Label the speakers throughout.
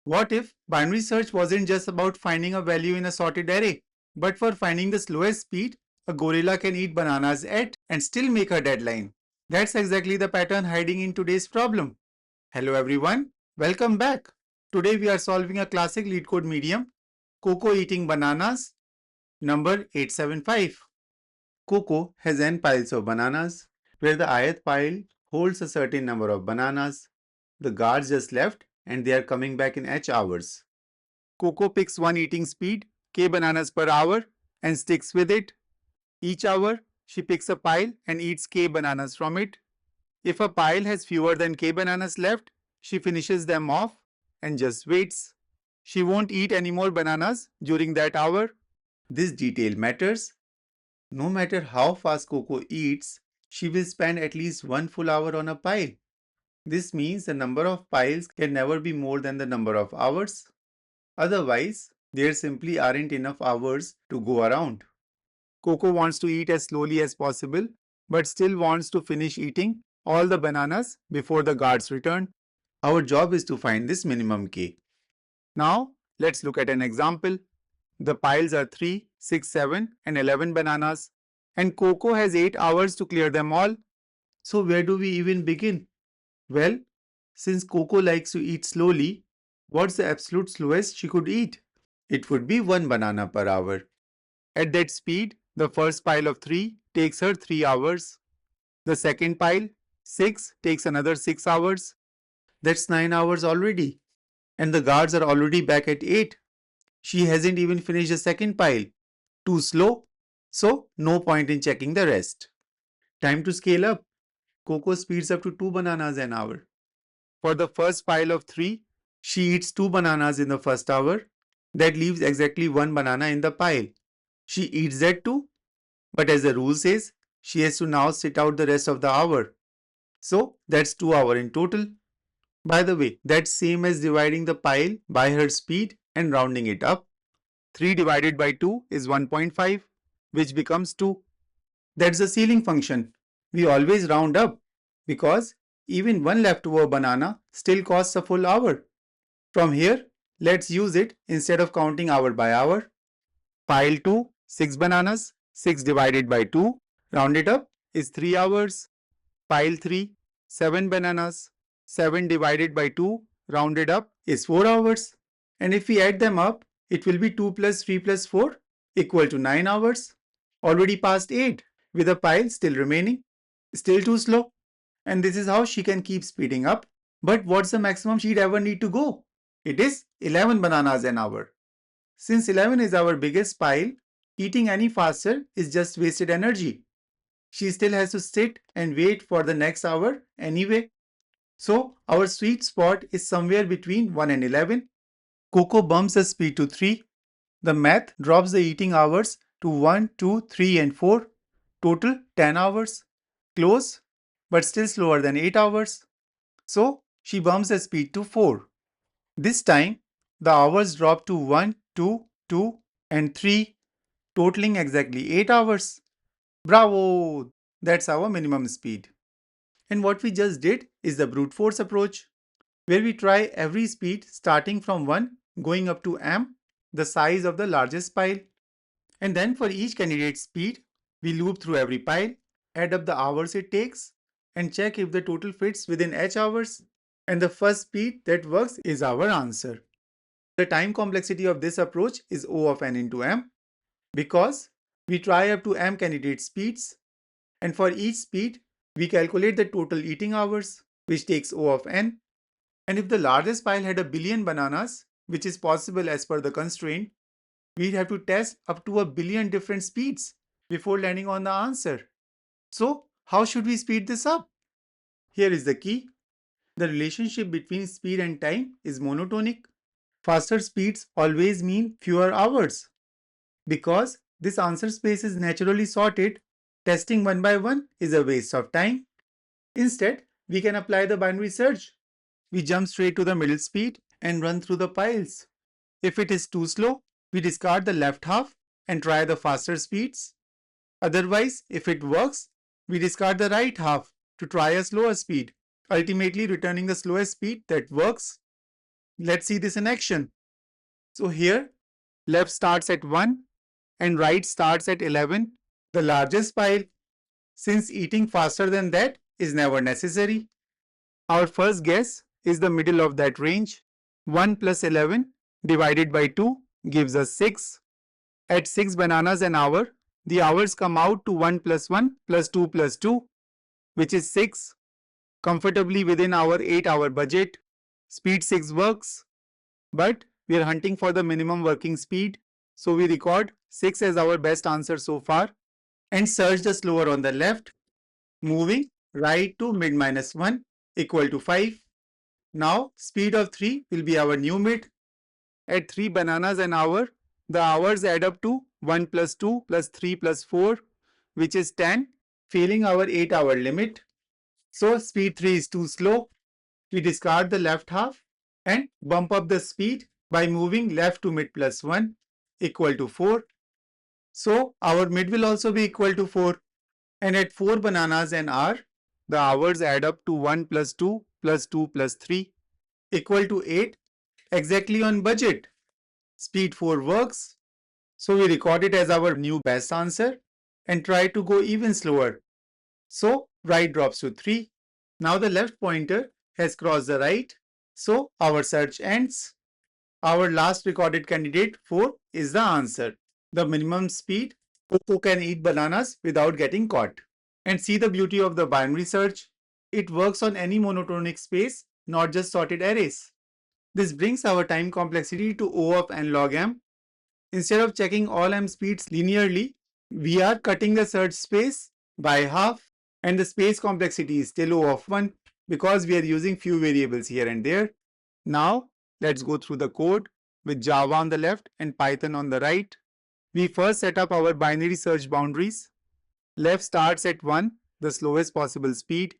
Speaker 1: What if binary search wasn't just about finding a value in a sorted array, but for finding the slowest speed a gorilla can eat bananas at and still make a deadline? That's exactly the pattern hiding in today's problem. Hello everyone, welcome back. Today we are solving a classic Leetcode medium, Koko eating bananas, number 875. Koko has n piles of bananas, where the ith pile holds a certain number of bananas. The guards just left and they are coming back in h hours. Koko picks one eating speed, k bananas per hour, and sticks with it. Each hour, she picks a pile and eats k bananas from it. If a pile has fewer than k bananas left, she finishes them off and just waits. She won't eat any more bananas during that hour. This detail matters. No matter how fast Koko eats, she will spend at least one full hour on a pile. This means the number of piles can never be more than the number of hours. Otherwise, there simply aren't enough hours to go around. Koko wants to eat as slowly as possible, but still wants to finish eating all the bananas before the guards return. Our job is to find this minimum K. Now, let's look at an example. The piles are 3, 6, 7 and 11 bananas, and Koko has 8 hours to clear them all. So where do we even begin? Well, since Koko likes to eat slowly, what's the absolute slowest she could eat? It would be 1 banana per hour. At that speed, the first pile of 3 takes her 3 hours. The second pile, 6, takes another 6 hours. That's 9 hours already. And the guards are already back at 8. She hasn't even finished the second pile. Too slow? So, no point in checking the rest. Time to scale up. Koko speeds up to 2 bananas an hour. For the first pile of 3, she eats 2 bananas in the first hour. That leaves exactly 1 banana in the pile. She eats that too, but as the rule says, she has to now sit out the rest of the hour. So that's 2 hours in total. By the way, that's same as dividing the pile by her speed and rounding it up. 3 divided by 2 is 1.5, which becomes 2. That's the ceiling function. We always round up because even one leftover banana still costs a full hour. From here, let's use it instead of counting hour by hour. Pile 2, 6 bananas, 6 divided by 2, rounded up is 3 hours. Pile 3, 7 bananas, 7 divided by 2, rounded up is 4 hours. And if we add them up, it will be 2 plus 3 plus 4 equal to 9 hours. Already past 8, with a pile still remaining. Still too slow. And this is how she can keep speeding up. But what's the maximum she'd ever need to go? It is 11 bananas an hour. Since 11 is our biggest pile, eating any faster is just wasted energy. She still has to sit and wait for the next hour anyway. So our sweet spot is somewhere between 1 and 11. Koko bumps the speed to 3. The math drops the eating hours to 1, 2, 3 and 4. Total 10 hours. Close, but still slower than 8 hours. So she bumps the speed to 4. This time, the hours drop to 1, 2, 2 and 3, totaling exactly 8 hours. Bravo! That's our minimum speed. And what we just did is the brute force approach, where we try every speed starting from 1 going up to m, the size of the largest pile. And then for each candidate speed, we loop through every pile, add up the hours it takes, and check if the total fits within h hours. And the first speed that works is our answer. The time complexity of this approach is O of n into m, because we try up to m candidate speeds, and for each speed, we calculate the total eating hours, which takes O of n. And if the largest pile had a billion bananas, which is possible as per the constraint, we'd have to test up to a billion different speeds before landing on the answer. So, how should we speed this up? Here is the key. The relationship between speed and time is monotonic. Faster speeds always mean fewer hours. Because this answer space is naturally sorted, testing one by one is a waste of time. Instead, we can apply the binary search. We jump straight to the middle speed and run through the piles. If it is too slow, we discard the left half and try the faster speeds. Otherwise, if it works, we discard the right half to try a slower speed, ultimately returning the slowest speed that works. Let's see this in action. So here, left starts at 1 and right starts at 11, the largest pile, since eating faster than that is never necessary. Our first guess is the middle of that range. 1 plus 11 divided by 2 gives us 6. At 6 bananas an hour, the hours come out to 1 plus 1 plus 2 plus 2, which is 6, comfortably within our 8-hour budget. Speed 6 works, but we are hunting for the minimum working speed, so we record 6 as our best answer so far and search the slower on the left, moving right to mid minus 1 equal to 5. Now speed of 3 will be our new mid. At 3 bananas an hour, the hours add up to 1 plus 2 plus 3 plus 4, which is 10, failing our 8-hour limit. So speed 3 is too slow. We discard the left half and bump up the speed by moving left to mid plus 1 equal to 4. So our mid will also be equal to 4. And at 4 bananas an hour, the hours add up to 1 plus 2 plus 2 plus 3 equal to 8, exactly on budget. Speed 4 works, so we record it as our new best answer and try to go even slower. So right drops to 3. Now the left pointer has crossed the right, so our search ends. Our last recorded candidate 4 is the answer. The minimum speed Koko can eat bananas without getting caught. And see the beauty of the binary search. It works on any monotonic space, not just sorted arrays. This brings our time complexity to O of n log m. Instead of checking all m speeds linearly, we are cutting the search space by half, and the space complexity is still O of 1 because we are using few variables here and there. Now let's go through the code with Java on the left and Python on the right. We first set up our binary search boundaries. Left starts at 1, the slowest possible speed,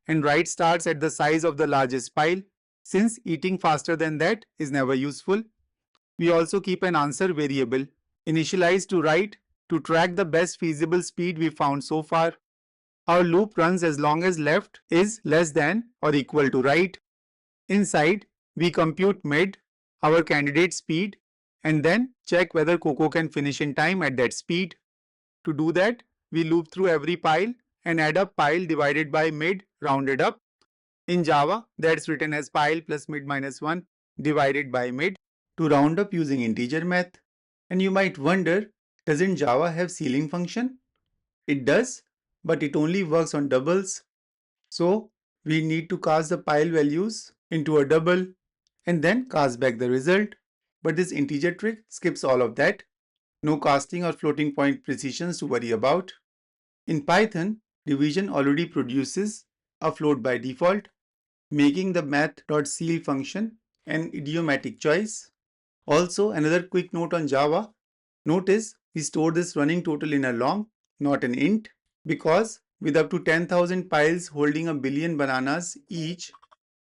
Speaker 1: and right starts at the size of the largest pile, since eating faster than that is never useful. We also keep an answer variable, initialized to right, to track the best feasible speed we found so far. Our loop runs as long as left is less than or equal to right. Inside, we compute mid, our candidate speed, and then check whether Koko can finish in time at that speed. To do that, we loop through every pile and add up pile divided by mid rounded up. In Java, that's written as pile plus mid minus 1 divided by mid to round up using integer math. And you might wonder, doesn't Java have ceiling function? It does, but it only works on doubles. So we need to cast the pile values into a double and then cast back the result. But this integer trick skips all of that. No casting or floating point precisions to worry about. In Python, division already produces a float by default, making the math.ceil function an idiomatic choice. Also, another quick note on Java. Notice we store this running total in a long, not an int, because with up to 10,000 piles holding a billion bananas each,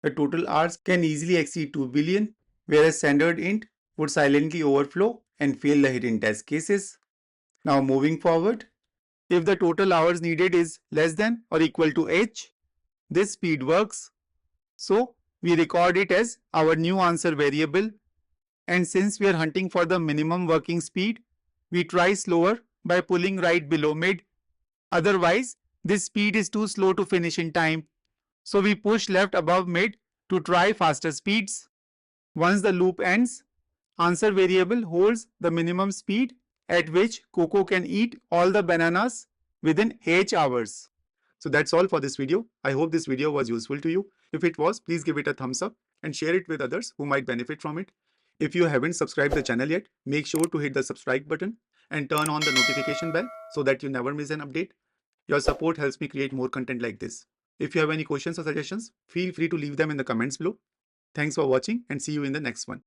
Speaker 1: the total hours can easily exceed 2 billion, whereas standard int would silently overflow and fail the hidden test cases. Now moving forward, if the total hours needed is less than or equal to h, this speed works. So we record it as our new answer variable, and since we are hunting for the minimum working speed, we try slower by pulling right below mid. Otherwise, this speed is too slow to finish in time. So we push left above mid to try faster speeds. Once the loop ends, answer variable holds the minimum speed at which Koko can eat all the bananas within h hours. So that's all for this video. I hope this video was useful to you. If it was, please give it a thumbs up and share it with others who might benefit from it. If you haven't subscribed the channel yet, make sure to hit the subscribe button and turn on the notification bell so that you never miss an update. Your support helps me create more content like this. If you have any questions or suggestions, feel free to leave them in the comments below. Thanks for watching and see you in the next one.